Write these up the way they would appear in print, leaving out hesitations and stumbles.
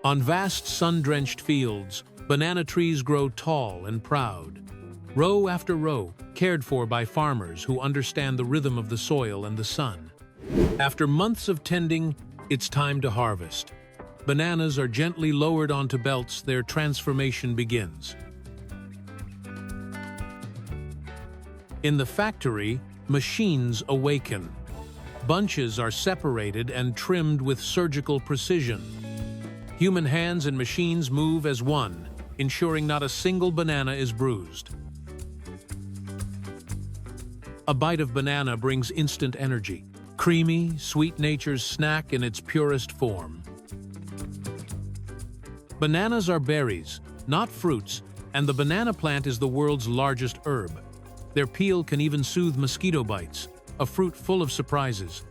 On vast sun-drenched fields, banana trees grow tall and proud. Row after row, cared for by farmers who understand the rhythm of the soil and the sun. After months of tending, it's time to harvest. Bananas are gently lowered onto belts, their transformation begins. In the factory, machines awaken. Bunches are separated and trimmed with surgical precision. Human hands and machines move as one, ensuring not a single banana is bruised. A bite of banana brings instant energy. Creamy, sweet nature's snack in its purest form. Bananas are berries, not fruits, and the banana plant is the world's largest herb. Their peel can even soothe mosquito bites, a fruit full of surprises.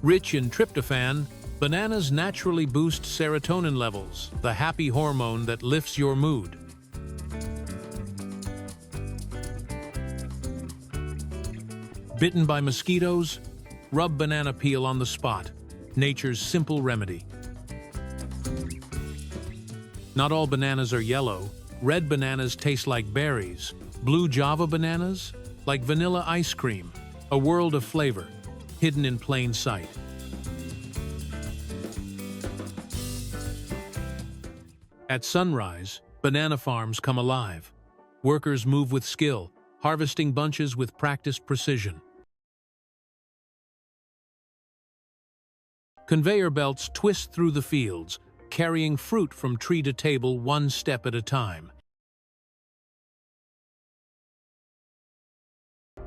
Rich in tryptophan, bananas naturally boost serotonin levels, the happy hormone that lifts your mood. Bitten by mosquitoes? Rub banana peel on the spot, nature's simple remedy. Not all bananas are yellow. Red bananas taste like berries. Blue Java bananas? Like vanilla ice cream, a world of flavor, hidden in plain sight. At sunrise, banana farms come alive. Workers move with skill, harvesting bunches with practiced precision. Conveyor belts twist through the fields, carrying fruit from tree to table one step at a time.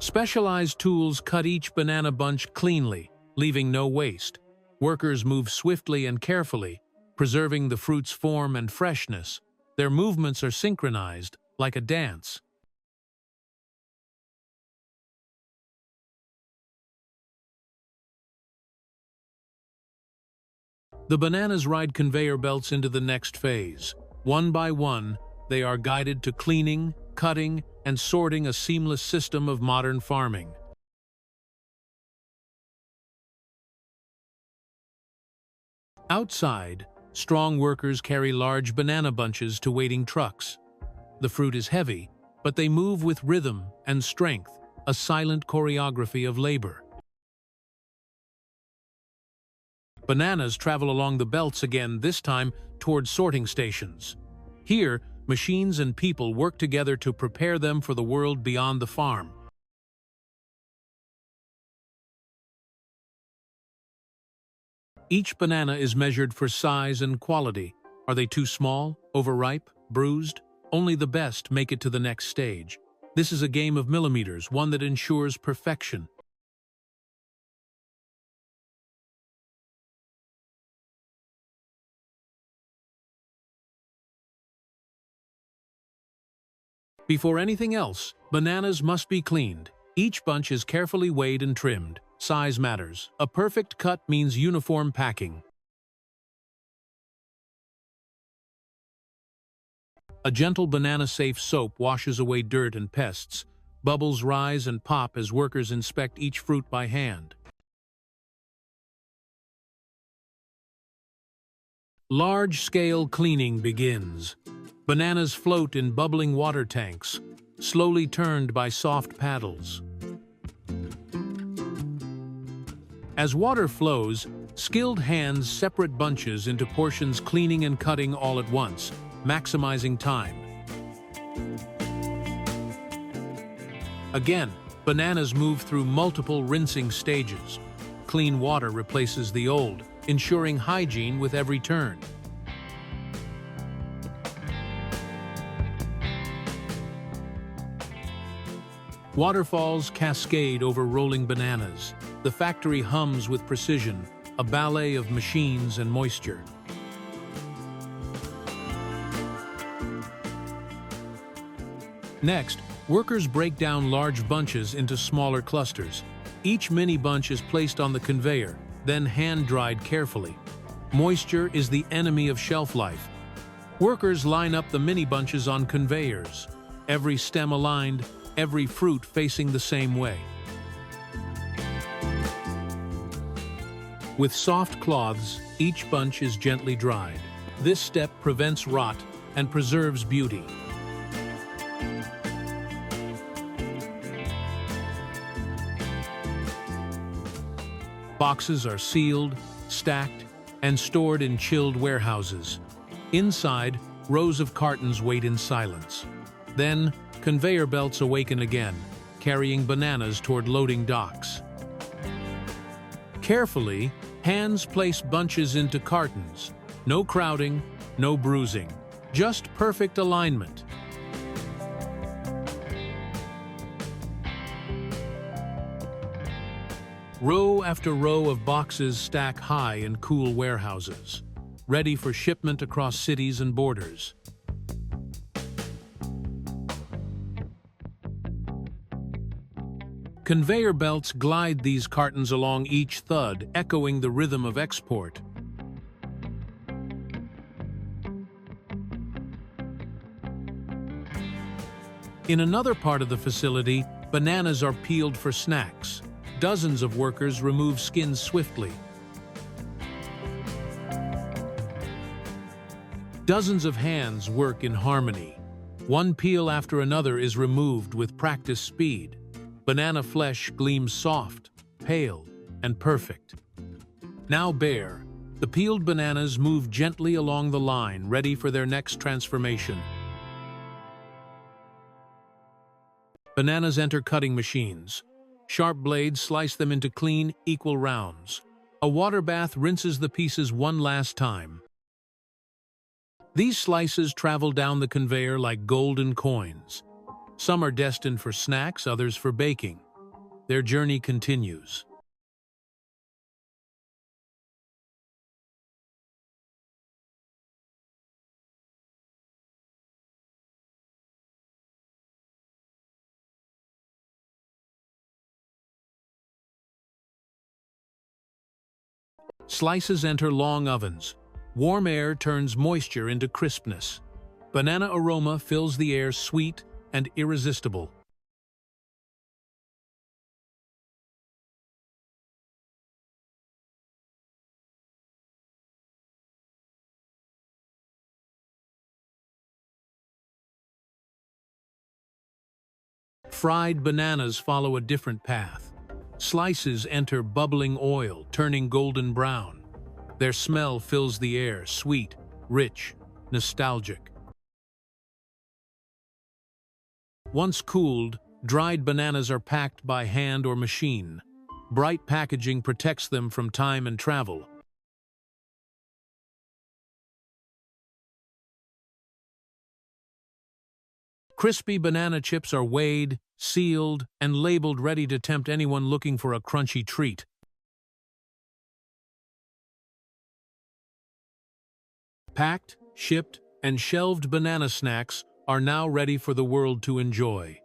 Specialized tools cut each banana bunch cleanly, leaving no waste. Workers move swiftly and carefully, preserving the fruit's form and freshness. Their movements are synchronized, like a dance. The bananas ride conveyor belts into the next phase. One by one, they are guided to cleaning, cutting, and sorting, a seamless system of modern farming. Outside, strong workers carry large banana bunches to waiting trucks. The fruit is heavy, but they move with rhythm and strength, a silent choreography of labor. Bananas travel along the belts again, this time toward sorting stations. Here, machines and people work together to prepare them for the world beyond the farm. Each banana is measured for size and quality. Are they too small, overripe, bruised? Only the best make it to the next stage. This is a game of millimeters, one that ensures perfection. Before anything else, bananas must be cleaned. Each bunch is carefully weighed and trimmed. Size matters. A perfect cut means uniform packing. A gentle banana-safe soap washes away dirt and pests. Bubbles rise and pop as workers inspect each fruit by hand. Large-scale cleaning begins. Bananas float in bubbling water tanks, slowly turned by soft paddles. As water flows, skilled hands separate bunches into portions, cleaning and cutting all at once, maximizing time. Again, bananas move through multiple rinsing stages. Clean water replaces the old, ensuring hygiene with every turn. Waterfalls cascade over rolling bananas. The factory hums with precision, a ballet of machines and moisture. Next, workers break down large bunches into smaller clusters. Each mini bunch is placed on the conveyor, then hand-dried carefully. Moisture is the enemy of shelf life. Workers line up the mini bunches on conveyors, every stem aligned, every fruit facing the same way. With soft cloths, each bunch is gently dried. This step prevents rot and preserves beauty. Boxes are sealed, stacked, and stored in chilled warehouses. Inside, rows of cartons wait in silence. Then, conveyor belts awaken again, carrying bananas toward loading docks. Carefully, hands place bunches into cartons. No crowding, no bruising, just perfect alignment. Row after row of boxes stack high in cool warehouses, ready for shipment across cities and borders. Conveyor belts glide these cartons along each thud, echoing the rhythm of export. In another part of the facility, bananas are peeled for snacks. Dozens of workers remove skins swiftly. Dozens of hands work in harmony. One peel after another is removed with practiced speed. Banana flesh gleams soft, pale, and perfect. Now bare, the peeled bananas move gently along the line, ready for their next transformation. Bananas enter cutting machines. Sharp blades slice them into clean, equal rounds. A water bath rinses the pieces one last time. These slices travel down the conveyor like golden coins. Some are destined for snacks, others for baking. Their journey continues. Slices enter long ovens. Warm air turns moisture into crispness. Banana aroma fills the air, sweet and irresistible. Fried bananas follow a different path. Slices enter bubbling oil, turning golden brown. Their smell fills the air, sweet, rich, nostalgic. Once cooled, dried bananas are packed by hand or machine. Bright packaging protects them from time and travel. Crispy banana chips are weighed, sealed, and labeled, ready to tempt anyone looking for a crunchy treat. Packed, shipped, and shelved banana snacks are now ready for the world to enjoy.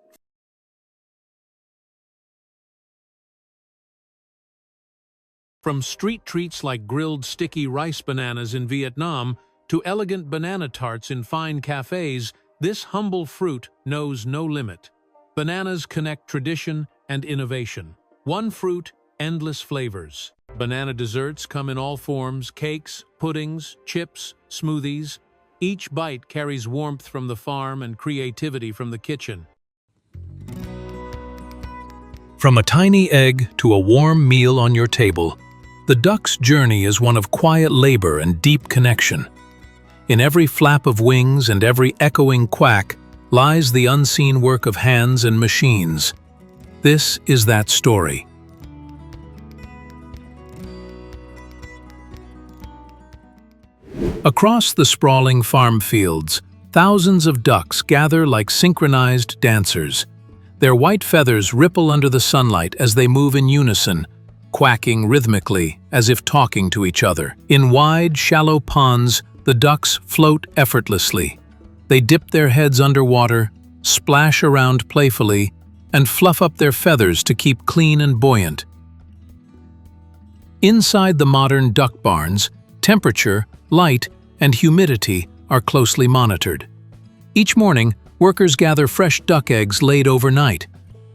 From street treats like grilled sticky rice bananas in Vietnam to elegant banana tarts in fine cafes, this humble fruit knows no limit. Bananas connect tradition and innovation. One fruit, endless flavors. Banana desserts come in all forms: cakes, puddings, chips, smoothies. Each bite carries warmth from the farm and creativity from the kitchen. From a tiny egg to a warm meal on your table, the duck's journey is one of quiet labor and deep connection. In every flap of wings and every echoing quack lies the unseen work of hands and machines. This is that story. Across the sprawling farm fields, thousands of ducks gather like synchronized dancers. Their white feathers ripple under the sunlight as they move in unison, quacking rhythmically as if talking to each other. In wide, shallow ponds, the ducks float effortlessly. They dip their heads underwater, splash around playfully, and fluff up their feathers to keep clean and buoyant. Inside the modern duck barns, temperature, light, and humidity are closely monitored. Each morning, workers gather fresh duck eggs laid overnight.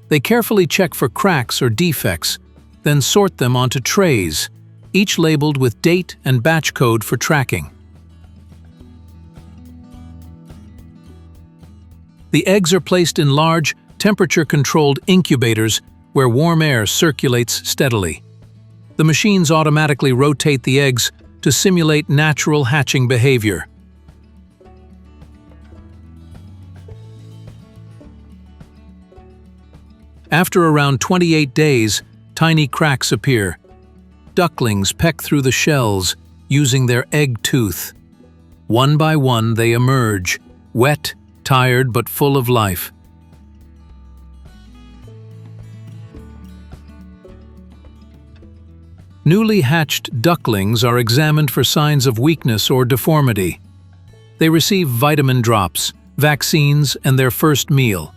They carefully check for cracks or defects, then sort them onto trays. each labeled with date and batch code for tracking. The eggs are placed in large, temperature-controlled incubators where warm air circulates steadily. The machines automatically rotate the eggs to simulate natural hatching behavior. After around 28 days, tiny cracks appear. Ducklings peck through the shells using their egg tooth. One by one they emerge, wet, tired but full of life. Newly hatched ducklings are examined for signs of weakness or deformity. They receive vitamin drops, vaccines, and their first meal.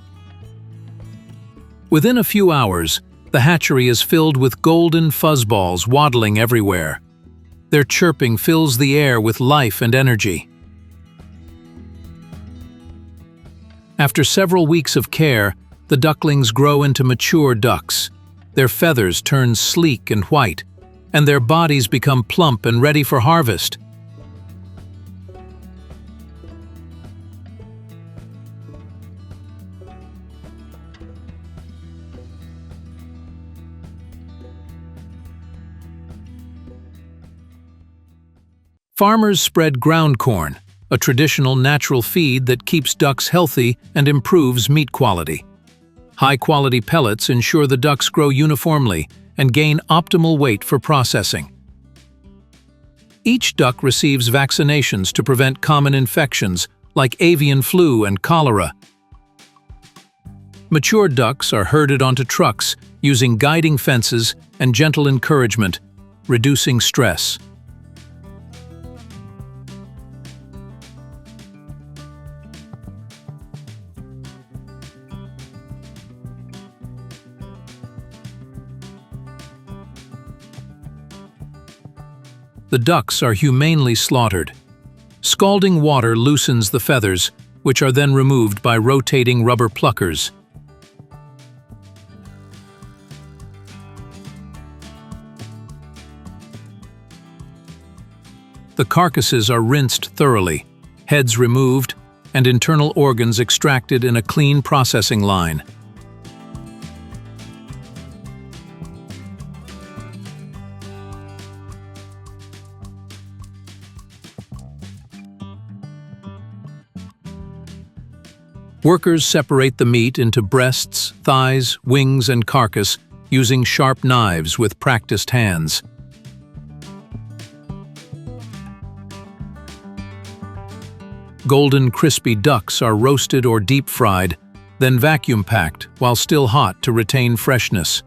Within a few hours, the hatchery is filled with golden fuzzballs waddling everywhere. Their chirping fills the air with life and energy. After several weeks of care, the ducklings grow into mature ducks. Their feathers turn sleek and white, and their bodies become plump and ready for harvest. Farmers spread ground corn, a traditional natural feed that keeps ducks healthy and improves meat quality. High-quality pellets ensure the ducks grow uniformly and gain optimal weight for processing. Each duck receives vaccinations to prevent common infections like avian flu and cholera. Mature ducks are herded onto trucks using guiding fences and gentle encouragement, reducing stress. The ducks are humanely slaughtered. Scalding water loosens the feathers, which are then removed by rotating rubber pluckers. The carcasses are rinsed thoroughly, heads removed, and internal organs extracted in a clean processing line. Workers separate the meat into breasts, thighs, wings, and carcass using sharp knives with practiced hands. Golden, crispy ducks are roasted or deep-fried, then vacuum-packed while still hot to retain freshness.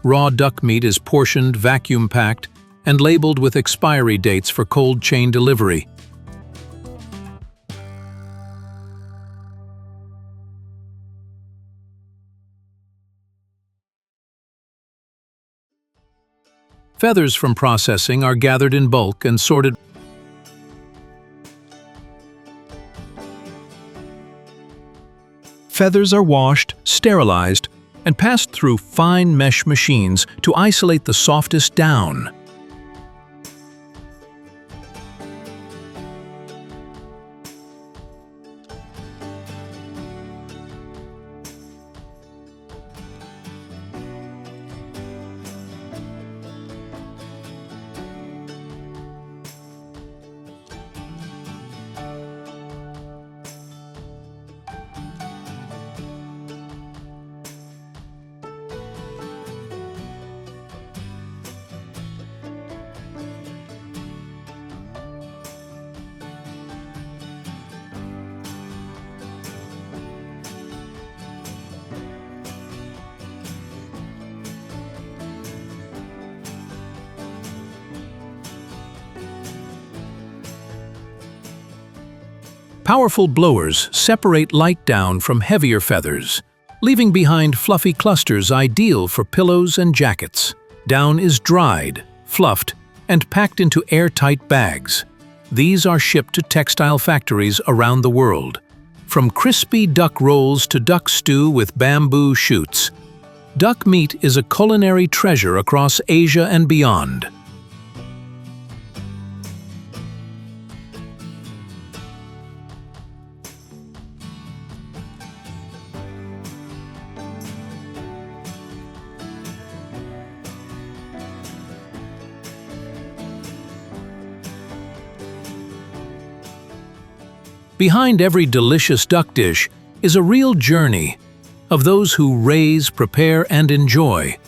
Raw duck meat is portioned, vacuum-packed, and labeled with expiry dates for cold chain delivery. Feathers from processing are gathered in bulk and sorted. Feathers are washed, sterilized, and passed through fine mesh machines to isolate the softest down. Powerful blowers separate light down from heavier feathers, leaving behind fluffy clusters ideal for pillows and jackets. Down is dried, fluffed, and packed into airtight bags. These are shipped to textile factories around the world. From crispy duck rolls to duck stew with bamboo shoots, duck meat is a culinary treasure across Asia and beyond. Behind every delicious duck dish is a real journey of those who raise, prepare, and enjoy.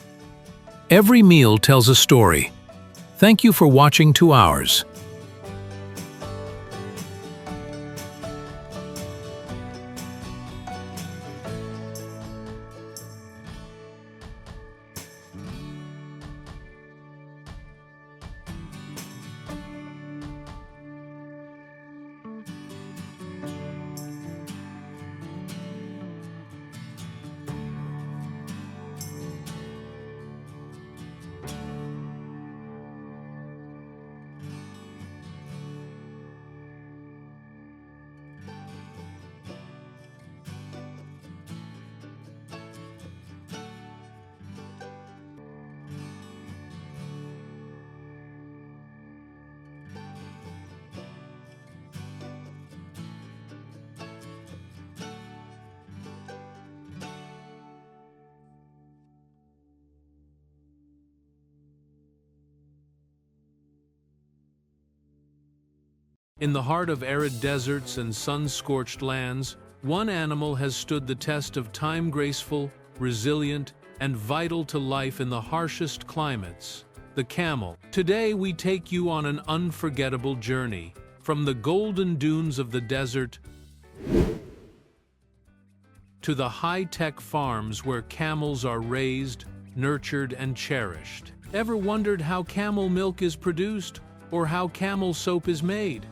Every meal tells a story. Thank you for watching 2 Hours. In the heart of arid deserts and sun-scorched lands, one animal has stood the test of time, graceful, resilient, and vital to life in the harshest climates, the camel. Today we take you on an unforgettable journey, from the golden dunes of the desert to the high-tech farms where camels are raised, nurtured, and cherished. Ever wondered how camel milk is produced, or how camel soap is made?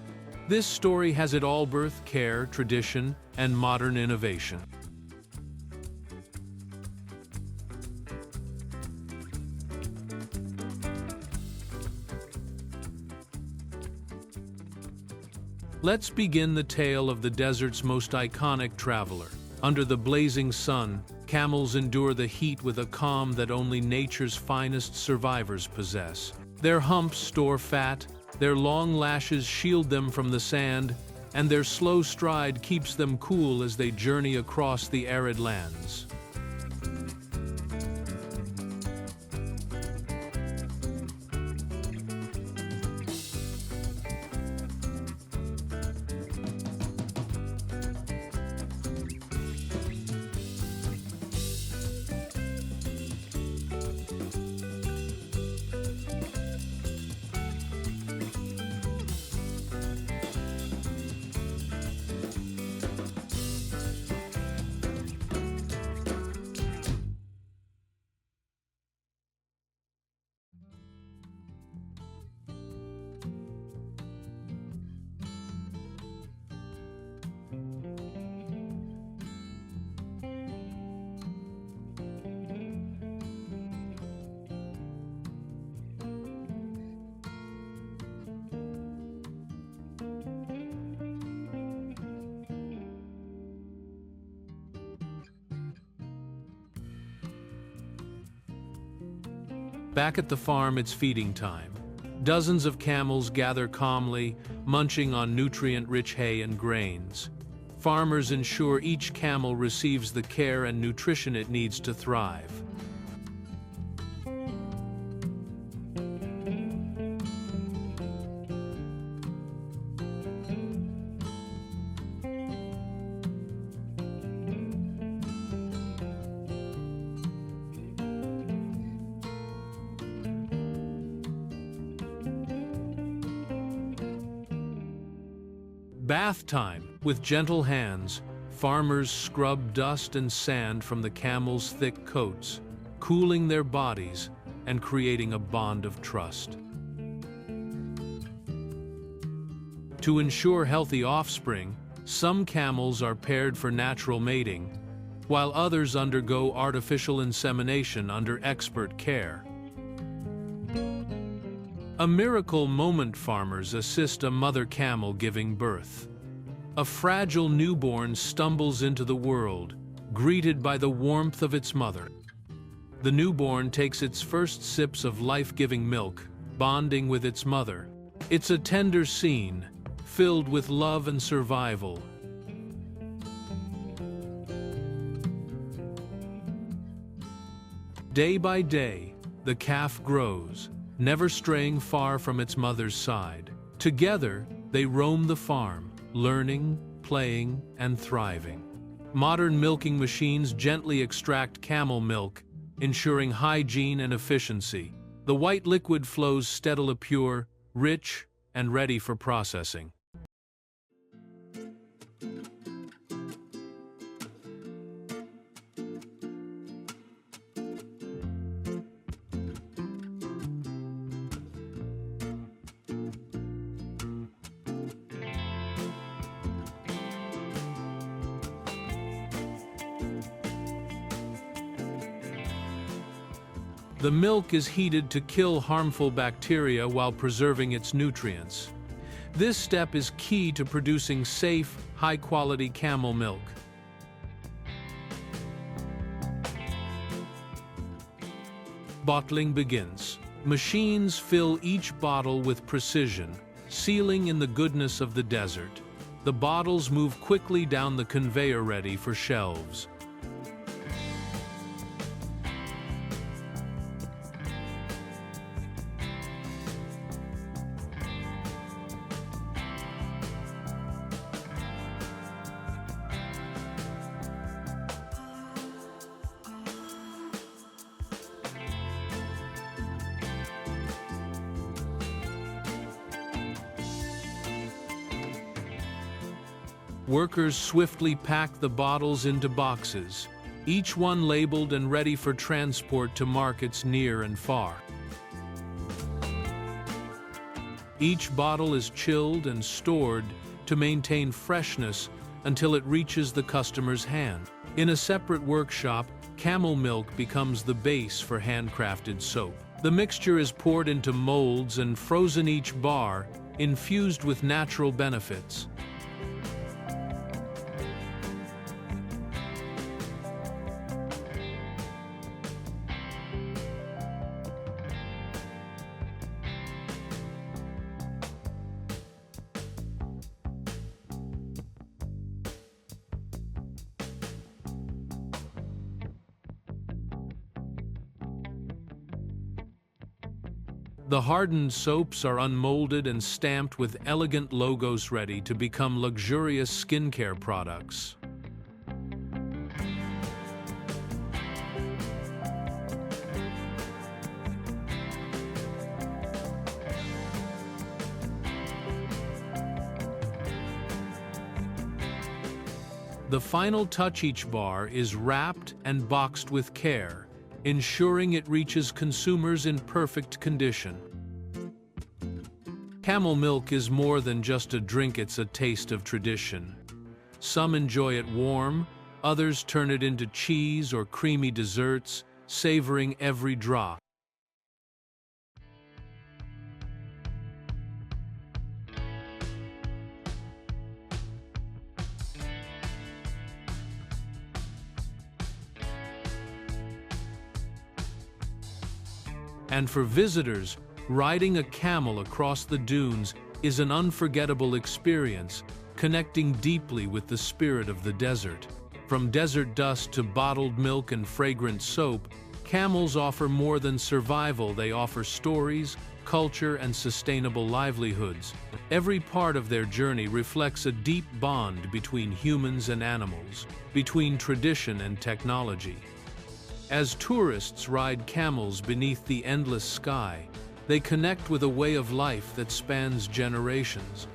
This story has it all: birth, care, tradition, and modern innovation. Let's begin the tale of the desert's most iconic traveler. Under the blazing sun, camels endure the heat with a calm that only nature's finest survivors possess. Their humps store fat, their long lashes shield them from the sand, and their slow stride keeps them cool as they journey across the arid lands. Back at the farm, it's feeding time. Dozens of camels gather calmly, munching on nutrient-rich hay and grains. Farmers ensure each camel receives the care and nutrition it needs to thrive. Bath time. With gentle hands, farmers scrub dust and sand from the camels' thick coats, cooling their bodies and creating a bond of trust. To ensure healthy offspring, Some camels are paired for natural mating, while others undergo artificial insemination under expert care. A miracle moment: farmers assist a mother camel giving birth. A fragile newborn stumbles into the world, greeted by the warmth of its mother. The newborn takes its first sips of life-giving milk, bonding with its mother. It's a tender scene, filled with love and survival. Day by day, the calf grows, never straying far from its mother's side. Together, they roam the farm, learning, playing, and thriving. Modern milking machines gently extract camel milk, ensuring hygiene and efficiency. The white liquid flows steadily pure, rich, and ready for processing. The milk is heated to kill harmful bacteria while preserving its nutrients. This step is key to producing safe, high-quality camel milk. Bottling begins. Machines fill each bottle with precision, sealing in the goodness of the desert. The bottles move quickly down the conveyor ready for shelves. Workers swiftly pack the bottles into boxes, each one labeled and ready for transport to markets near and far. Each bottle is chilled and stored to maintain freshness until it reaches the customer's hand. In a separate workshop, camel milk becomes the base for handcrafted soap. The mixture is poured into molds and frozen each bar, infused with natural benefits. The hardened soaps are unmolded and stamped with elegant logos, ready to become luxurious skincare products. The final touch: each bar is wrapped and boxed with care, ensuring it reaches consumers in perfect condition. Camel milk is more than just a drink, it's a taste of tradition. Some enjoy it warm, others turn it into cheese or creamy desserts, savoring every drop. And for visitors, riding a camel across the dunes is an unforgettable experience, connecting deeply with the spirit of the desert. From desert dust to bottled milk and fragrant soap, camels offer more than survival. They offer stories, culture, and sustainable livelihoods. Every part of their journey reflects a deep bond between humans and animals, between tradition and technology. As tourists ride camels beneath the endless sky, they connect with a way of life that spans generations.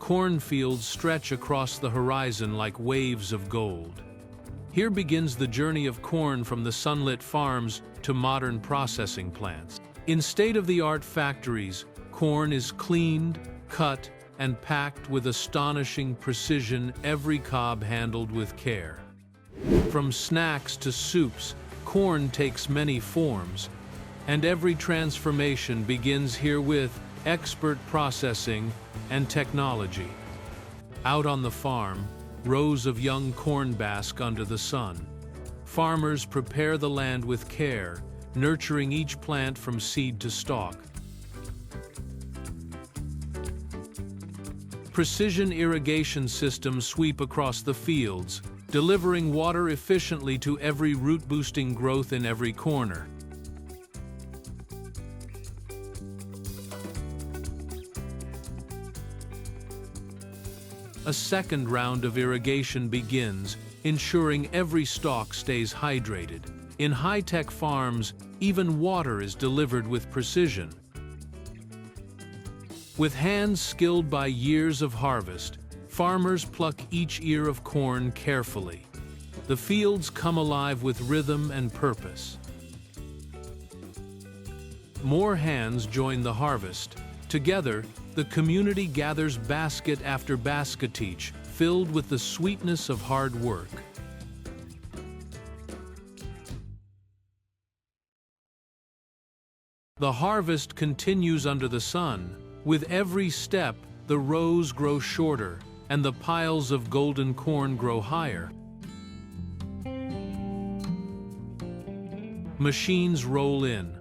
cornfields stretch across the horizon like waves of gold. Here begins the journey of corn from the sunlit farms to modern processing plants. In state-of-the-art factories, corn is cleaned, cut, and packed with astonishing precision, every cob handled with care. From snacks to soups, corn takes many forms, and every transformation begins here with expert processing and technology. Out on the farm, rows of young corn bask under the sun. Farmers prepare the land with care, nurturing each plant from seed to stalk. Precision irrigation systems sweep across the fields, delivering water efficiently to every root-boosting growth in every corner. A second round of irrigation begins, ensuring every stalk stays hydrated. In high-tech farms, even water is delivered with precision. With hands skilled by years of harvest, farmers pluck each ear of corn carefully. The fields come alive with rhythm and purpose. More hands join the harvest. Together, the community gathers basket after basket, each filled with the sweetness of hard work. The harvest continues under the sun. With every step, the rows grow shorter, and the piles of golden corn grow higher. Machines roll in.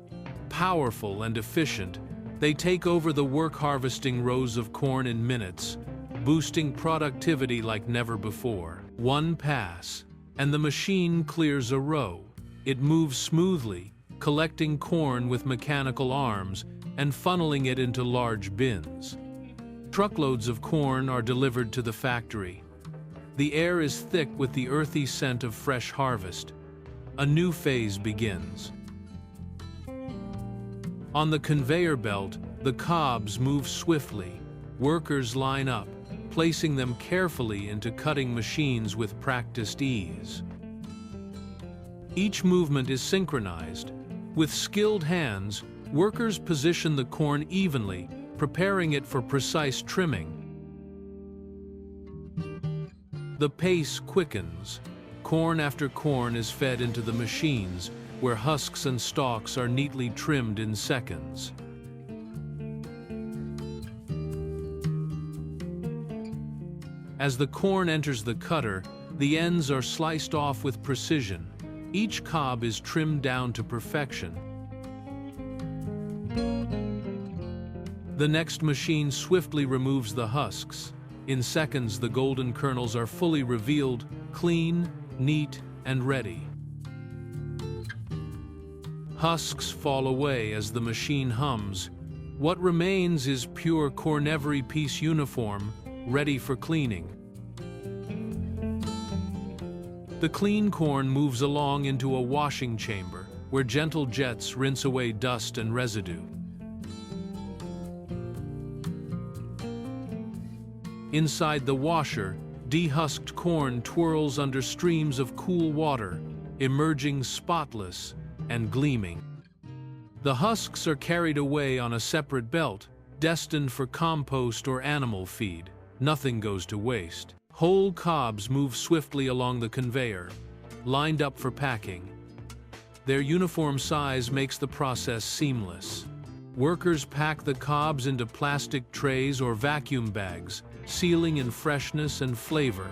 Powerful and efficient, they take over the work, harvesting rows of corn in minutes, boosting productivity like never before. One pass, and the machine clears a row. It moves smoothly, collecting corn with mechanical arms and funneling it into large bins. Truckloads of corn are delivered to the factory. The air is thick with the earthy scent of fresh harvest. A new phase begins. On the conveyor belt, the cobs move swiftly. Workers line up, placing them carefully into cutting machines with practiced ease. Each movement is synchronized. With skilled hands, workers position the corn evenly, preparing it for precise trimming. The pace quickens. Corn after corn is fed into the machines, where husks and stalks are neatly trimmed in seconds. As the corn enters the cutter, the ends are sliced off with precision. Each cob is trimmed down to perfection. The next machine swiftly removes the husks. In seconds, the golden kernels are fully revealed, clean, neat, and ready. Husks fall away as the machine hums. What remains is pure corn, every piece uniform, ready for cleaning. The clean corn moves along into a washing chamber, where gentle jets rinse away dust and residue. Inside the washer, dehusked corn twirls under streams of cool water, emerging spotless and gleaming. The husks are carried away on a separate belt, destined for compost or animal feed. Nothing goes to waste. Whole cobs move swiftly along the conveyor, lined up for packing. Their uniform size makes the process seamless. Workers pack the cobs into plastic trays or vacuum bags, sealing in freshness and flavor.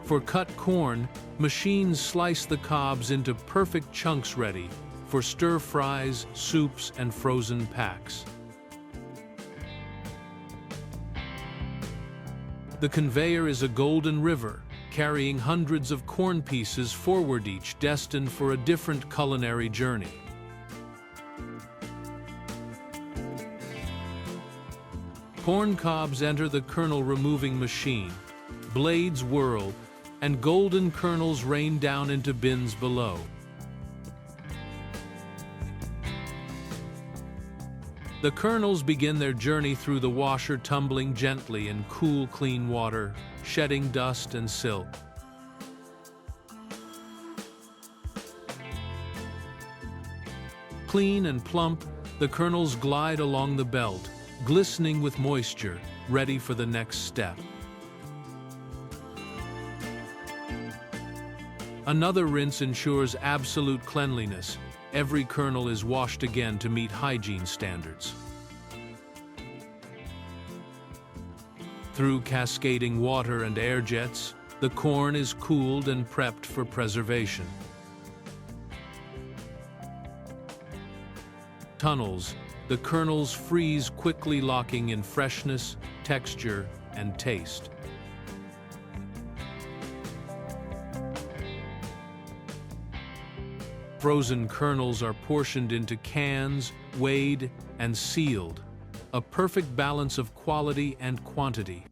For cut corn, machines slice the cobs into perfect chunks, ready for stir-fries, soups, and frozen packs. The conveyor is a golden river, carrying hundreds of corn pieces forward, each destined for a different culinary journey. Corn cobs enter the kernel-removing machine. Blades whirl, and golden kernels rain down into bins below. The kernels begin their journey through the washer, tumbling gently in cool, clean water, shedding dust and silt. Clean and plump, the kernels glide along the belt, glistening with moisture, ready for the next step. Another rinse ensures absolute cleanliness. Every kernel is washed again to meet hygiene standards. Through cascading water and air jets, the corn is cooled and prepped for preservation. Tunnels, the kernels freeze quickly, locking in freshness, texture, and taste. Frozen kernels are portioned into cans, weighed, and sealed, a perfect balance of quality and quantity.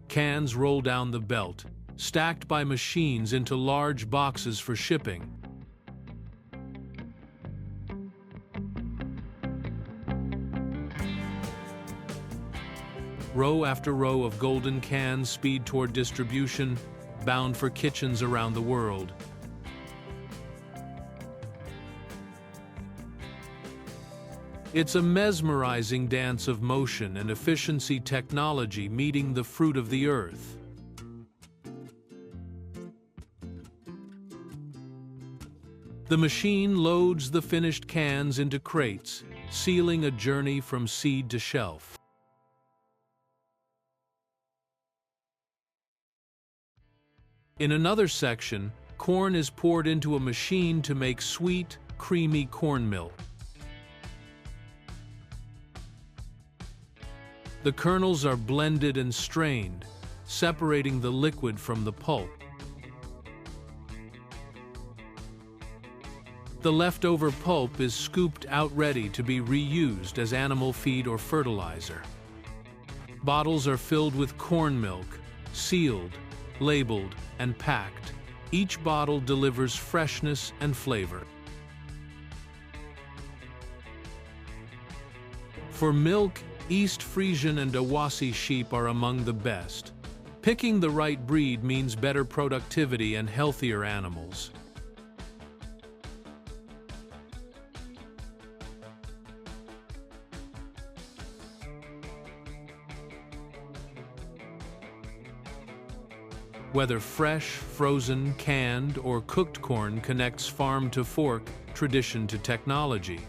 Cans roll down the belt, stacked by machines into large boxes for shipping. Row after row of golden cans speed toward distribution, bound for kitchens around the world. It's a mesmerizing dance of motion and efficiency, technology meeting the fruit of the earth. The machine loads the finished cans into crates, sealing a journey from seed to shelf. In another section, corn is poured into a machine to make sweet, creamy corn milk. The kernels are blended and strained, separating the liquid from the pulp. The leftover pulp is scooped out, ready to be reused as animal feed or fertilizer. Bottles are filled with corn milk, sealed, labeled, and packed. Each bottle delivers freshness and flavor. For milk, East Frisian and Awassi sheep are among the best. Picking the right breed means better productivity and healthier animals. Whether fresh, frozen, canned, or cooked corn connects farm to fork, tradition to technology.